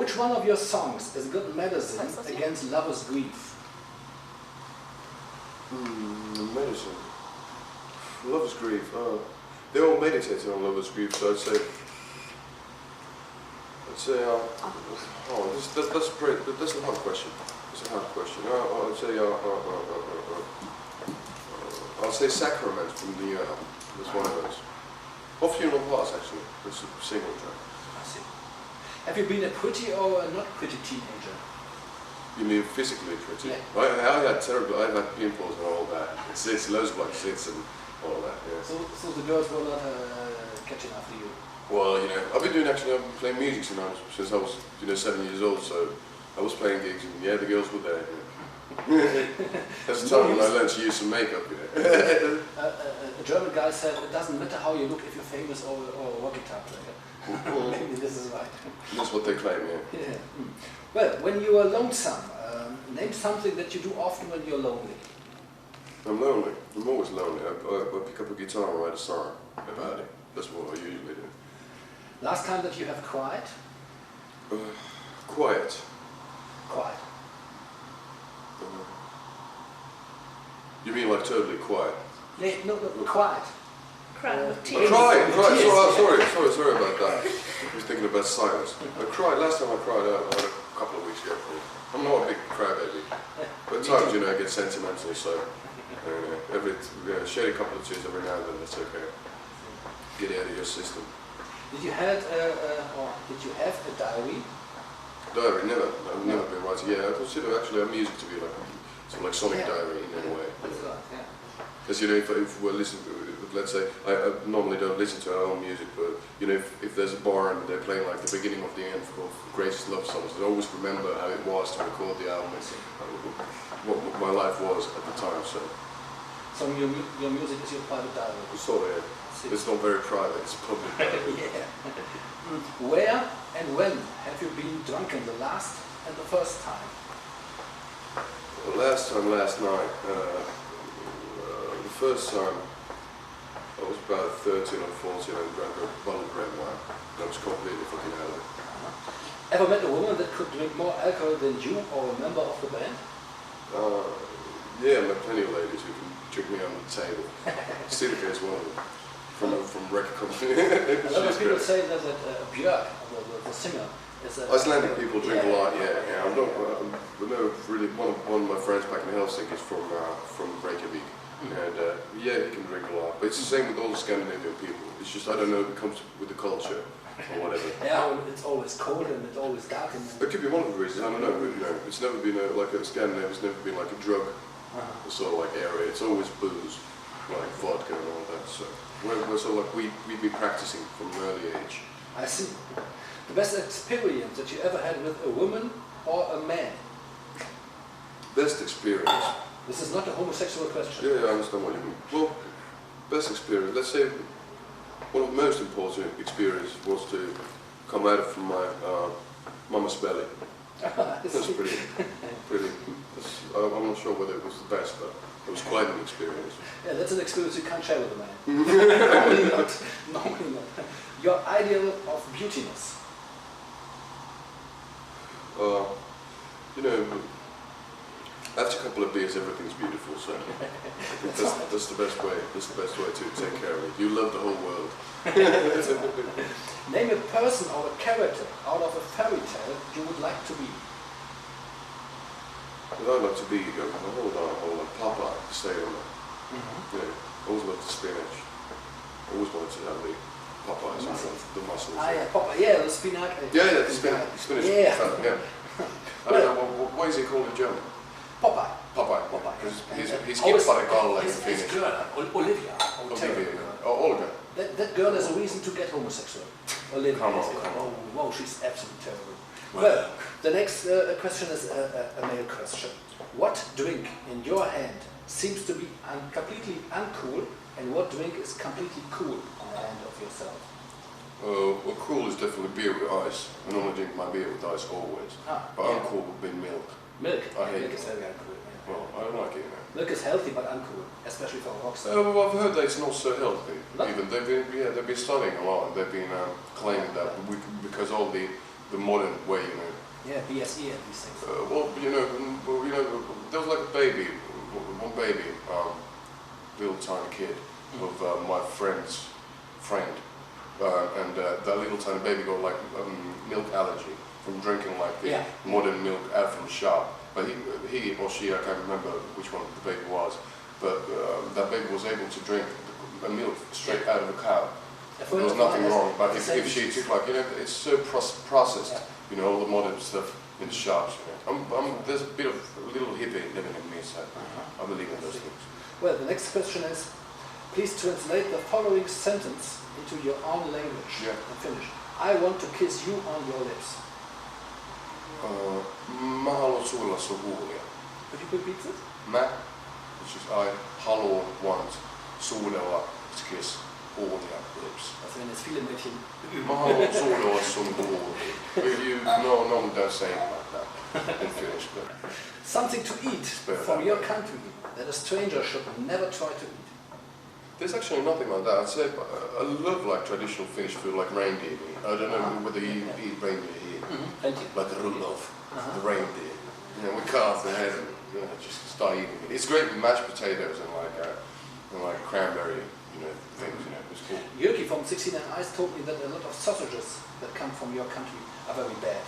Which one of your songs is a good medicine against lover's grief? Medicine. Lover's grief. They all meditated on lover's grief, so I'd say. That's a hard question. It's a hard question. I'll say Sacrament from the that's one of those. Or Funeral Parts, actually. It's a single track. I see. Have you been a pretty or a not pretty teenager? You mean physically pretty? Yeah. I had terrible. I had pimples and all that. It's loads of like zits and all that. Yeah. So the girls were not catching after you. Well, you know, I've been playing music since I was 7 years old. So I was playing gigs, and yeah, the girls were there. Yeah. That's the time when I learned to use some makeup. You know. A German guy said it doesn't matter how you look if you're famous or a rock guitar player. Maybe this is right. That's what they claim, yeah. Yeah. Well, when you are lonesome, name something that you do often when you're lonely. I'm lonely. I'm always lonely. I pick up a guitar and write a song about it. That's what I usually do. Last time that you have cried? Quiet. Quiet. You mean like totally quiet? Yeah, no, quiet. Crying with tears. Sorry about that. I was thinking about silence. I cried, last time I cried out a couple of weeks ago. I'm not a big crybaby. But at times, I get sentimental, so shed a couple of tears every now and then, that's okay. Get it out of your system. Did you have a diary? Diary, never. I've never been writing. Yeah, I consider actually our music to be like sort of like sonic diary in a way. That's right, yeah. Because if we're listening, let's say, I normally don't listen to our own music, but if there's a bar and they're playing like the beginning of the end of Greatest Love Songs, I always remember how it was to record the album, what my life was at the time. So your music is your private diary? Sort of, yeah. It's not very private, it's public diary. Yeah. Where and when have you been drunken the last and the first time? The last time, last night. The first time, I was about 13 or 14 and drank a bottle of red wine. I was completely fucking out of it. Ever met a woman that could drink more alcohol than you or a member of the band? Yeah, I met plenty of ladies who can drink me under the table. Stilicka is one of them, from record company. A lot of people say that Björk, the singer, is Icelandic people drink a lot, yeah. I know really, one of my friends back in Helsinki is from Reykjavik. And he can drink a lot, but it's the same with all the Scandinavian people. It's just, I don't know, it comes with the culture or whatever. Yeah, it's always cold and it's always dark. It could be one of the reasons, I don't know, but it's never been like a Scandinavia, it's never been like a drug sort of like area. It's always booze, like vodka and all that. So we're sort of like, we've been practicing from an early age. I see. The best experience that you ever had with a woman or a man? Best experience? This is not a homosexual question. Yeah, I understand what you mean. Well, best experience, let's say one of the most important experiences was to come out from my mama's belly. That's pretty. I'm not sure whether it was the best, but it was quite an experience. Yeah, that's an experience you can't share with a man. Normally not. Your ideal of beautiness? After a couple of beers, everything's beautiful. So I think that's the best way. That's the best way to take care of it. You love the whole world. Name a person or a character out of a fairy tale you would like to be. What I'd like to be, hold on, Popeye, stay on that. Always loved the spinach. Always wanted to have the Popeyes, the mussels. Ah, yeah, Popeye, yeah, the spinach. Yeah, the spinach. Yeah. I don't know, why is he called a German? Popeye. He's kept by the girl like a His girl, Olivia. Olga. That girl has a reason to get homosexual. Olivia. Come on. Oh, wow, she's absolutely terrible. Well, the next question is a male question. What drink in your hand seems to be completely uncool, and what drink is completely cool in the hand of yourself? Well, cool is definitely beer with ice. I normally drink my beer with ice always. But uncool would be milk. Milk? I hate milk is very uncool. Yeah. Well, I don't like it. Milk is healthy but uncool, especially for a rock star. Well, I've heard that it's not so healthy. No? Even they've been studying a lot, and they've been claiming that because all the the modern way, you know. Yeah, BSE and these things. Well, you know, there was like a baby, one baby, little tiny kid of my friend's friend, and that little tiny baby got like milk allergy from drinking like the modern milk out from the shop. But he or she, I can't remember which one the baby was, but that baby was able to drink the milk straight out of a cow. There was nothing wrong, but if she took like, you know, it's so processed, you know, all the modern stuff in the shops. You know. There's a bit of a little hippie living in me, so I believe in those things. Well, the next question is, please translate the following sentence into your own language and finish. I want to kiss you on your lips. Mä haluan sulla sun huulia. Could you repeat it? Mä, which is I, haluan, want, suudella, kiss, huulia, lips. Also wenn jetzt viele Mädchen üben. Mä haluan suudella sun huulia. No one does say it like that in Finnish. But something to eat from your country that a stranger should never try to eat. There's actually nothing like that. I'd say I love like traditional Finnish food, like reindeer meat. I don't know whether you eat reindeer here, like a Rudolph, the reindeer. You know, we cut off the head and just start eating it. It's great with mashed potatoes and like cranberry, you know, things. You know, it's cool. Jyrki from 16 and Ice told me that a lot of sausages that come from your country are very bad.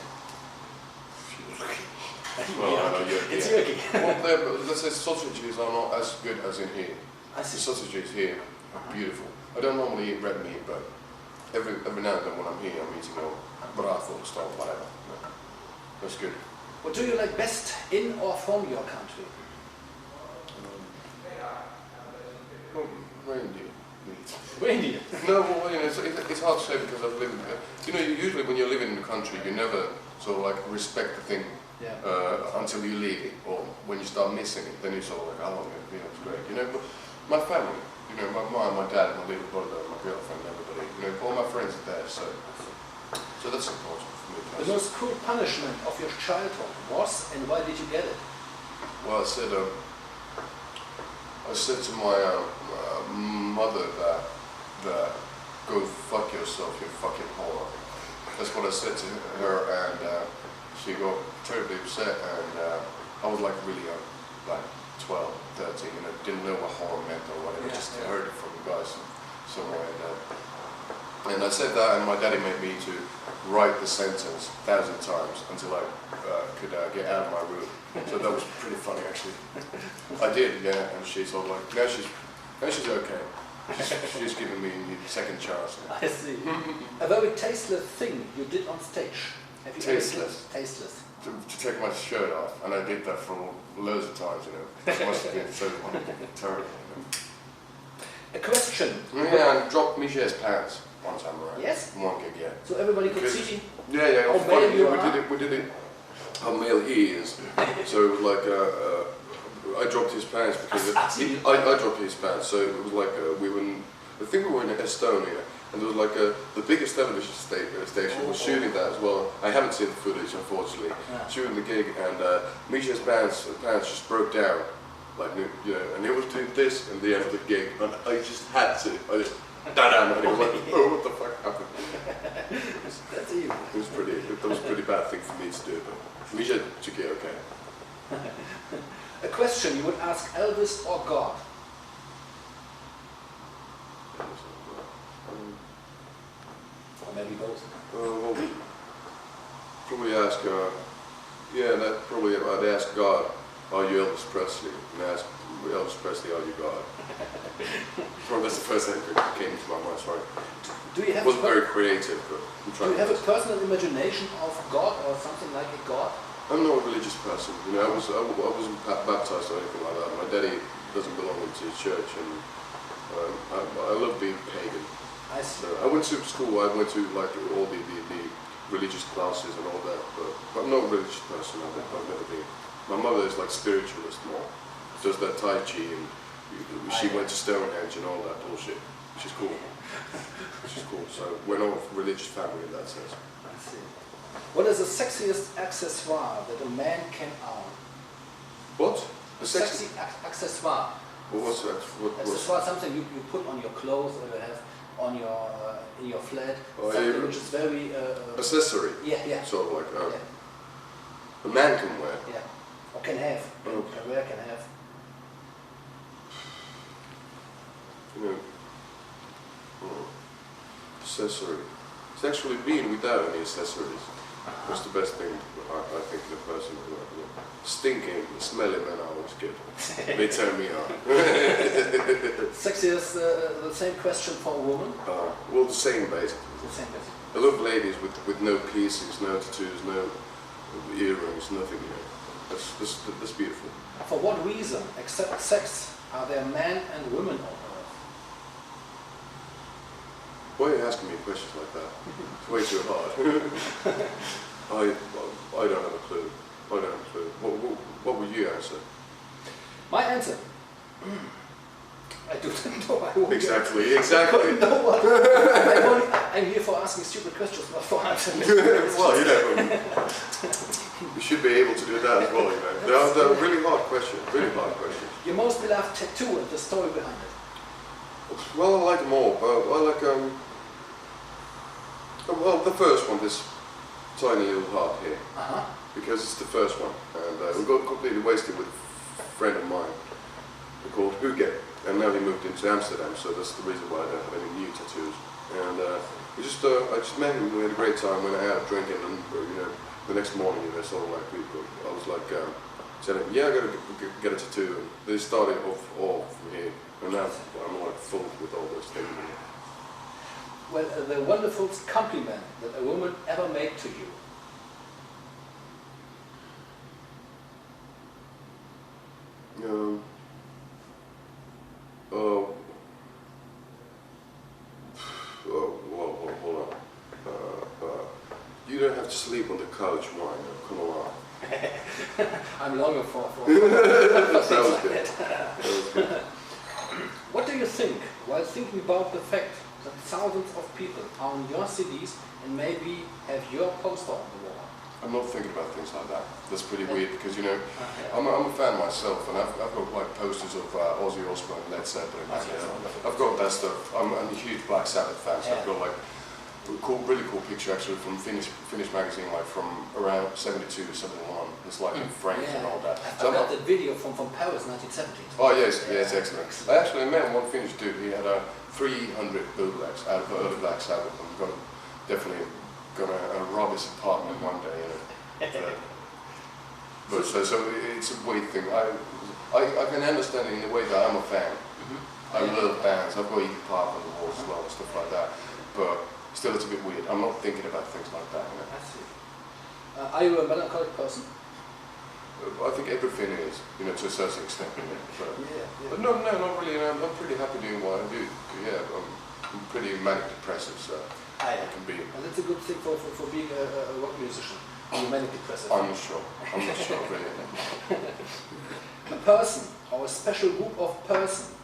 Well, I know Jyrki. It's Jyrki. Well, let's say sausages are not as good as in here. I see. The sausages here are beautiful. I don't normally eat red meat, but every now and then when I'm here, I'm eating brathwaite style, whatever. No, that's good. What do you like best in or from your country? Reindeer meat. Reindeer? No, well, you know, it's hard to say because I've lived. You know, usually when you're living in the country, you never sort of like respect the thing until you leave it, or when you start missing it, then you sort of like, oh, you know, it's great. You know, but my family, you know, my mom, my dad, my little brother, my girlfriend, everybody, you know, all my friends are there, so that's important for me. The most cruel punishment of your childhood was, and why did you get it? Well, I said to my mother that go fuck yourself, you fucking whore. That's what I said to her, and she got terribly upset, and I was like really young, like 12, 13, and I didn't know what horror meant or whatever, just heard it from the guys somewhere. And I said that, and my daddy made me to write the sentence 1,000 times until I could get out of my room. So that was pretty funny, actually. I did, yeah, and she's all like, now she's okay. She's giving me a second chance. I see. A very tasteless thing you did on stage. Have you Tasteless? Tasteless. To take my shirt off, and I did that for loads of times, you know. It must have been so terrible, you know. A question. Yeah, and dropped Michel's pants one time around. Yes? One gig, yeah. So everybody could see? Yeah, How male you are? we did it how male he is. So it was like, I dropped his pants because I dropped his pants, so it was like, I think we were in Estonia, and there was like the biggest television station was shooting that as well. I haven't seen the footage, unfortunately. Shooting the gig, and Misha's pants just broke down, like, you know, and he was doing this in the end of the gig, and I just had to. I just da-da, and he was like, oh, what the fuck happened? That's you. That was a pretty bad thing for me to do, but Misha took it okay. A question you would ask Elvis or God? Or maybe both. Well, probably ask, I'd ask God, are you Elvis Presley? And ask Elvis Presley, are you God? Well, that's the first thing that came to my mind, sorry. Do you have it wasn't very creative, but I'm trying. Do you have a personal imagination of God or something like a God? I'm not a religious person, you know, I wasn't baptized or anything like that. My daddy doesn't belong into the church, and I love being pagan. I see. So I went to school, I went to like all the religious classes and all that, but I'm not a religious person, I've never been. My mother is like spiritualist more, does that Tai Chi, and she went to Stonehenge and all that bullshit, which is cool. Which is cool, so we're not a religious family in that sense. I see. What is the sexiest accessoire that a man can own? What? A sexy accessoire. Well, what's that? Accessoire, something you put on your clothes or you have on your in your flat, Oh, something yeah. which is very Accessory. yeah. Sort of like Yeah. a man can wear. Yeah, or can have, Oh. can wear, can have. You know, accessory. It's actually being without any accessories. That's the best thing I think in a person. You know. Stinking, smelly men are always good. They turn me on. Sexiest, the same question for a woman? Well, the same basically. The same question. I love ladies with no piercings, no tattoos, no earrings, nothing. You know. That's beautiful. For what reason, except sex, are there men and women on Earth? Why are you asking me questions like that? It's way too hard. I don't have a clue. I don't have a clue. What would you answer? My answer? I don't know. I won't Exactly. No one. I'm here for asking stupid questions, not for answering. Well, you know, you should be able to do that as well. You know, they're really hard questions. Really hard questions. Your most beloved tattoo and the story behind it. Well, I like them all. I like well, the first one, this tiny little heart here, because it's the first one, and we got completely wasted with a friend of mine called Hugo, and now he moved into Amsterdam, so that's the reason why I don't have any new tattoos. And I just met him. We had a great time. Went out drinking, and you know, the next morning, you know, sort of like I was like telling him, yeah, I gotta get a tattoo. And they started off from here, and now I'm like full with all those things. Well, the wonderful compliment that a woman ever made to you. Well, hold on. You don't have to sleep on the couch, wine. Come along. I'm longing for That was things good. like That was good. What do you think while thinking about the fact that thousands of people are on your CDs and maybe have your poster on the wall? I'm not thinking about things like that. That's pretty weird because, you know, I'm a fan myself, and I've got like posters of Ozzy Osbourne, Led Zeppelin. I've got that stuff. I'm a huge Black Sabbath fan, so I've got like really cool picture actually from Finnish Magazine, like from around 72, 71. It's like in frames and all that. I've got the video from Paris, 1970. Oh yes, yes, excellent. I actually met one Finnish dude. He had 300 bootlegs out of early Black Sabbath. I'm definitely gonna rob his apartment one day. You know. But so it's a weird thing. I can understand it in the way that I'm a fan. I love bands. I've got Iggy Pop on the walls as well and stuff like that. But still, it's a bit weird. I'm not thinking about things like that. You know? I see. Are you a melancholic person? I think everything is, you know, to a certain extent. You know, but no, not really. You know, I'm pretty happy doing what I do. Yeah, I'm pretty manic depressive, so I can be. And that's a good thing for being a rock musician. You're manic depressive. I'm not sure. I'm not sure really. A person or a special group of persons,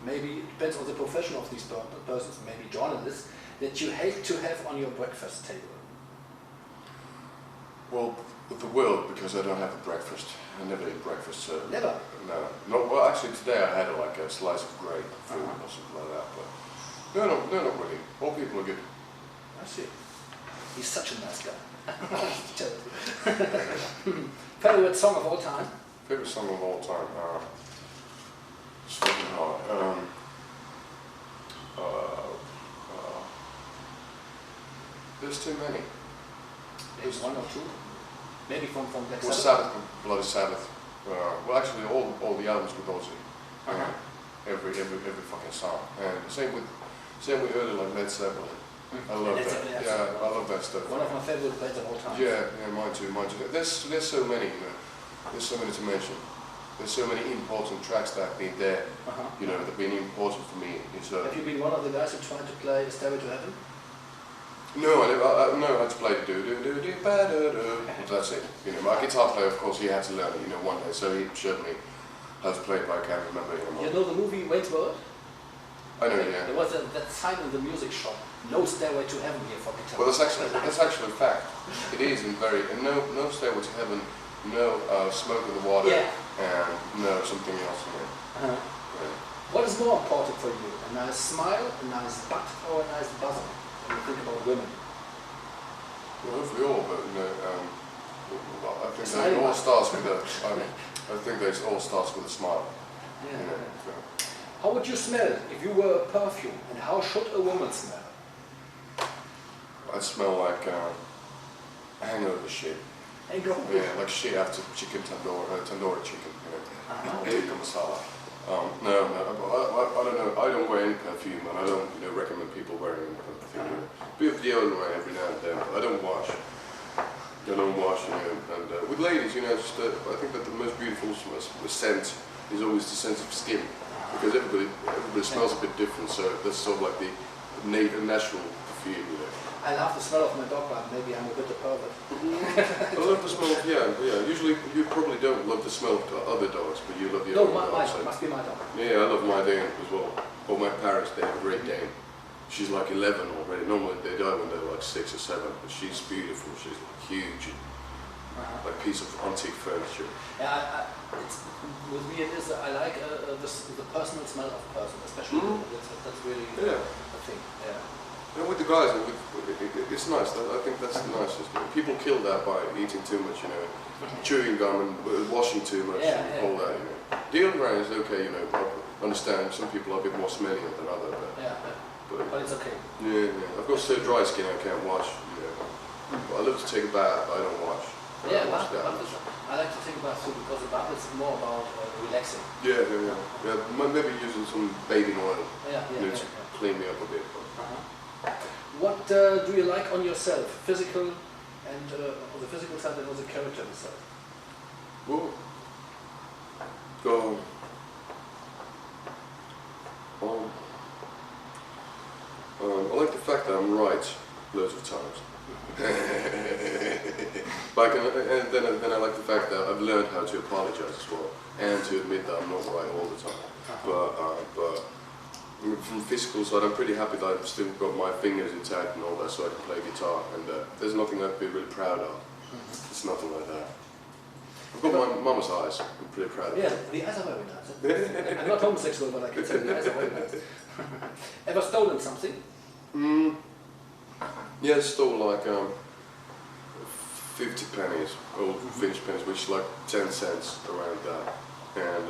maybe it depends on the profession of these persons, maybe journalists, that you hate to have on your breakfast table. Well, with the world, because I don't have a breakfast. I never eat breakfast. So Never? No. Well, actually today I had like a slice of grape food or something like that. But no, not really. All people are good. I see. He's such a nice guy. Favorite song of all time? Favorite song of all time? It's fucking hard. There's too many. There's one or two? Maybe from Black Well, Sabbath? Bloody Sabbath. Well, actually, all the albums with Ozzy. Every fucking song. And same with early like Led Zeppelin. I love that. Yeah, I love that stuff. One of my favorite bands of all time. Yeah, mine too. There's so many, you know. There's so many to mention. There's so many important tracks that have been there, you know, that have been important for me. Have you been one of the guys who tried to play Stairway to Heaven? No, I had to play do-do-do-ba-do-do. That's it. You know, my guitar player, of course, he had to learn it, you know, one day, so he showed me how to play it, but I can't remember it anymore. You know the movie Wayne's World? I know, yeah. There was that sign in the music shop, no Stairway to Heaven here for guitar. Well, that's actually a fact. It is no Stairway to Heaven, no Smoke in the Water, and no something else, you know. What is more important for you? A nice smile, a nice butt, or a nice bosom? When you think about women. Well, hopefully all, but I think Smiling it all butt. starts with I think it all starts with a smile. Yeah. So. How would you smell if you were a perfume? And how should a woman smell? I smell like hangover shit. Hangover? Yeah, like shit after chicken tandoori chicken. Tikka masala. No, I don't know. I don't wear any perfume, and I don't, recommend people wearing any perfume. Bit of deodorant every now and then, but I don't wash. And with ladies, I think that the most beautiful scent is always the scent of skin, because everybody smells a bit different. So that's sort of like the natural perfume. I love the smell of my dog, but maybe I'm a bit of a pervert. I love the smell of, yeah. Usually you probably don't love the smell of other dogs, but you love your own dog. No, mine must be my dog. Yeah, I love my Dane as well. Or my parents, they have a Great Dane. She's like 11 already. Normally they die when they're like 6 or 7, but she's beautiful. She's like huge, like piece of antique furniture. Yeah, with me it is, I like the personal smell of a person, especially that's really a thing. Yeah. With the guys, it's nice. I think that's the nicest. People kill that by eating too much, chewing gum and washing too much and all that. Deodorant is okay, I understand some people are a bit more smelly than others, but it's okay. Yeah. I've got so dry skin I can't wash. But I love to take a bath, but I don't wash. I like to think about food because the bath is more about relaxing. Yeah. Maybe using some bathing oil to clean me up a bit. What do you like on yourself, physical and on the physical side and on the character side? Well, I like the fact that I'm right loads of times. And then I like the fact that I've learned how to apologize as well, and to admit that I'm not right all the time. But from the physical side, I'm pretty happy that I've still got my fingers intact and all that, so I can play guitar. And there's nothing I'd be really proud of. It's nothing like that. I've got my mama's eyes. I'm pretty proud of Yeah, them. the eyes are very nice. I'm not homosexual, but I can say the eyes are very nice. Ever stolen something? Yeah, I stole like 50 pennies, old Finnish pennies, which is like 10 cents around that. And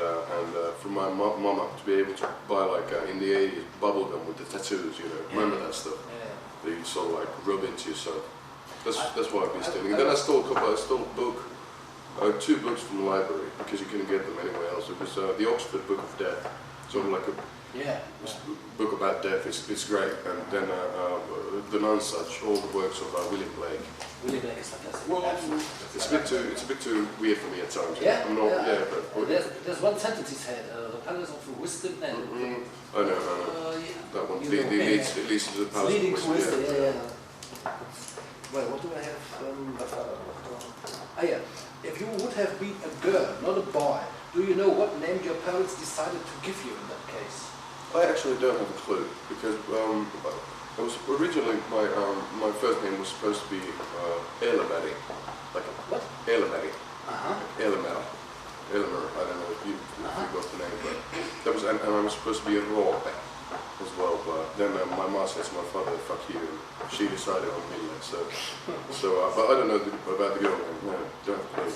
for my mama to be able to buy like in the 80s bubblegum with the tattoos, remember that stuff? That you sort of like rub into yourself. That's what I've been stealing. And then I stole a book, 2 books from the library because you couldn't get them anywhere else. It was the Oxford Book of Death, sort of like a book about death. It's great. And then the Nonsuch, all the works of William Blake. William Blake is fantastic. Well, it's a bit too weird for me at times. Yeah. I'm not, but there's one sentence he said, the palace of wisdom and... I know. That one. It leads to the palace leading of to wisdom. wisdom, Well, what do I have? If you would have been a girl, not a boy, do you know what name your parents decided to give you in that case? I actually don't have a clue because I was originally my first name was supposed to be Elameri, like what? Elameri, Elamera, I don't know if you got the name, but that was and I was supposed to be a Rope as well, but then my mom said to my father, "Fuck you," and she decided on me. But I don't know about the girl name. No, don't have a clue.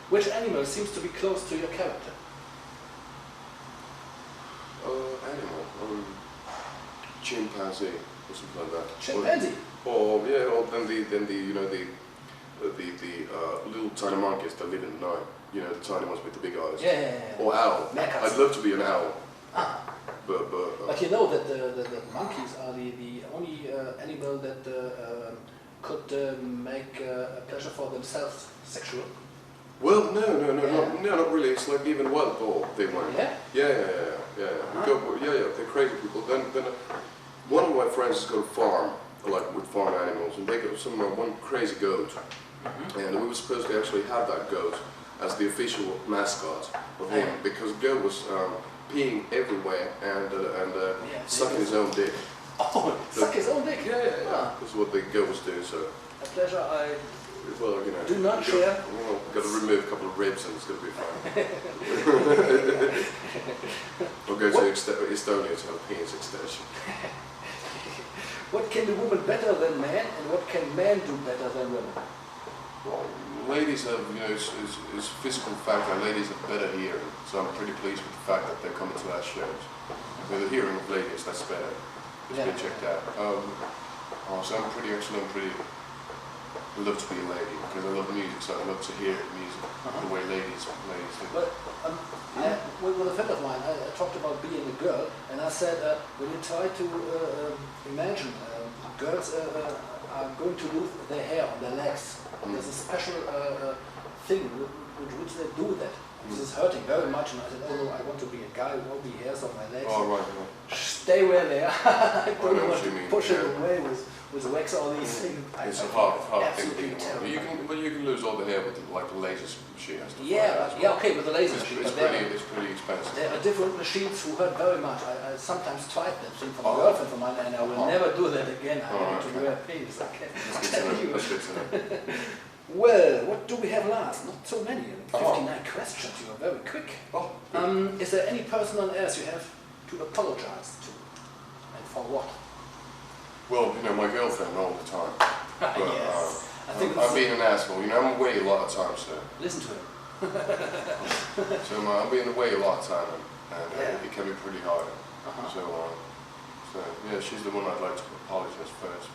Which animal seems to be close to your character? Animal, chimpanzee or something like that. Chimpanzee. Or then the little tiny monkeys that live in the night. The tiny ones with the big eyes. Yeah. Or owl. Meerkats. I'd love to be an owl. But you know that the monkeys are the only animal that could make a pleasure for themselves sexual. Well, no, not really. It's like even wild boar, they weren't. Yeah. They're crazy people. Then one of my friends has got a farm, like with farm animals, and they got one crazy goat, and we were supposed to actually have that goat as the official mascot of him because the goat was peeing everywhere and sucking his own dick. Oh, suck his own dick? Yeah. That's what the goat was doing. So a pleasure I. Well, do not share. Got to remove a couple of ribs and it's going to be fine. go to Estonia to have a penis extension. What can do women better than men, and what can men do better than women? Well, ladies have, you know, it's physical fact that ladies have better hearing, so I'm pretty pleased with the fact that they're coming to our shows. With the hearing of ladies, that's better. It's been checked out. So I'm pretty, I love to be a lady, because I love music, so I love to hear music, the way ladies do. Well, with a friend of mine, I talked about being a girl, and I said, when you try to imagine girls are going to lose their hair on their legs, there's a special thing with which they do that. This is hurting very much, and I said, oh no, I want to be a guy with no hairs on my legs. Oh, right. Stay where they are. I don't want to push it yeah. away with wax, all these things. It's a hard thing. Absolutely You can lose all the hair with like the laser machine and stuff. Yeah, like that okay, with the laser machine. It's pretty expensive. There are different machines who hurt very much. I sometimes tried that thing from a girlfriend of mine, and I will never do that again. I want to wear a penis. I can't tell you. That's good to know. Well, what do we have last? Not so many. 59 questions. You are very quick. Is there any person on earth you have to apologize to? And for what? Well, you know, my girlfriend all the time. But, Yes. I'm being an asshole. You know, I'm away a lot of times, so. Listen to him. So I'm being away a lot of time, and it can be pretty hard. So yeah, she's the one I'd like to apologize first,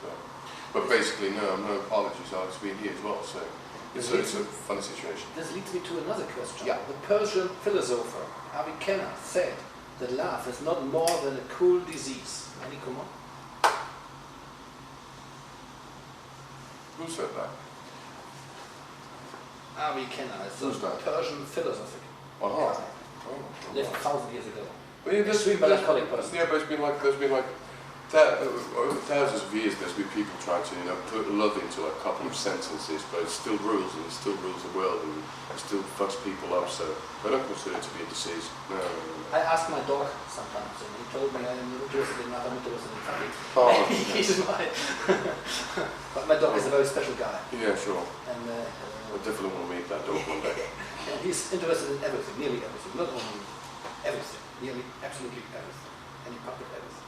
but basically no apologies. I've been here as well, so it's a funny situation. This leads me to another question. Yeah. The Persian philosopher Avicenna said that love is not more than a cruel disease. Any comment? Who said that? Avicenna is Who's a that? Persian philosopher. Lived 1,000 years ago. But yeah, Extreme melancholic person. Yeah, but there's been like over thousands of years. There's been people trying to put love into a couple of sentences, but it still rules, and it still rules the world, and it still fucks people up. So I don't consider it to be a disease. No. I ask my dog sometimes, and he told me I'm interested in nothing, interested in funny. He's right. But my dog is a very special guy. Yeah, sure. And I definitely want to meet that dog one day. and he's interested in everything, nearly everything, not only everything, nearly absolutely everything, any part of everything.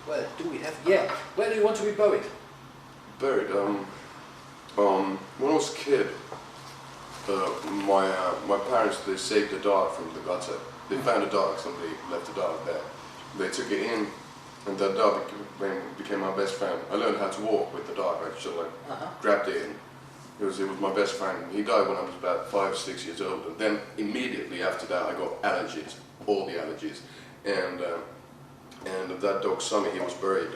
Well, do we have? Yeah. Where do you want to be buried? Buried. When I was a kid, my parents, they saved a dog from the gutter. They found a dog. Somebody left a dog there. They took it in, and that dog became my best friend. I learned how to walk with the dog. I just grabbed it, and it was my best friend. He died when I was about 5 or 6 years old, and then immediately after that, I got allergies, all the allergies, and that dog Sonny, he was buried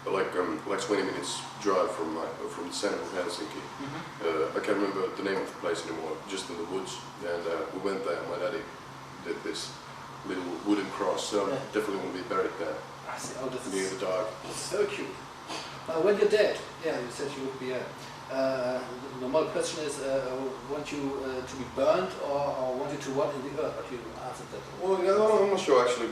like 20 minutes drive from the center of Helsinki. I can't remember the name of the place anymore, just in the woods, and we went there. My daddy did this little wooden cross, so I definitely want to be buried there. I see. Oh, this near the dog. It's so cute. When you're dead, yeah, you said you would be the normal question is, want you to be burned or want you to what in the earth? But you answered that. Well, yeah, I'm not sure actually.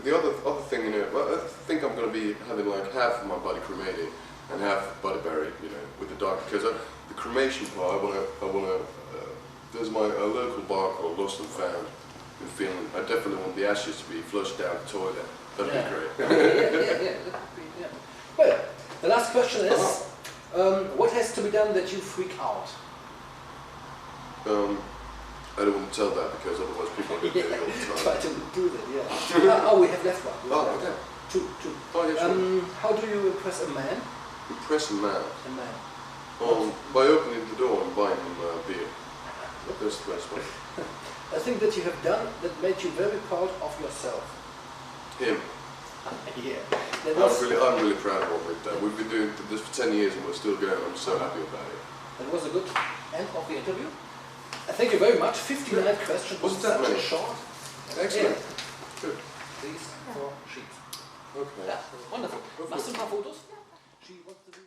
The other thing, I think I'm going to be having like half of my body cremated and half body buried, with the dog. Because the cremation part, I wanna. There's a local bar called Lost and Found in Finland. I definitely want the ashes to be flushed down the toilet. That'd be great. Yeah. Well, the last question is. What has to be done that you freak out? I don't want to tell that because otherwise people are going to do it all the time. Try to do that, yeah. We have left one. Okay. Two. Oh, yeah, sure. How do you impress a man? Impress a man? A man. By opening the door and buying him beer. That's the best way. I think that you have done that made you very proud of yourself. Him? Yeah. I'm really proud of what we've done. We've been doing this for 10 years and we're still going. I'm so happy about it. That was a good end of the interview. Thank you very much. 59 questions. Wasn't that many? Short. Excellent. Good. These 4 sheets. Okay. Yeah, wonderful. Machst du ein paar Fotos? She wants to do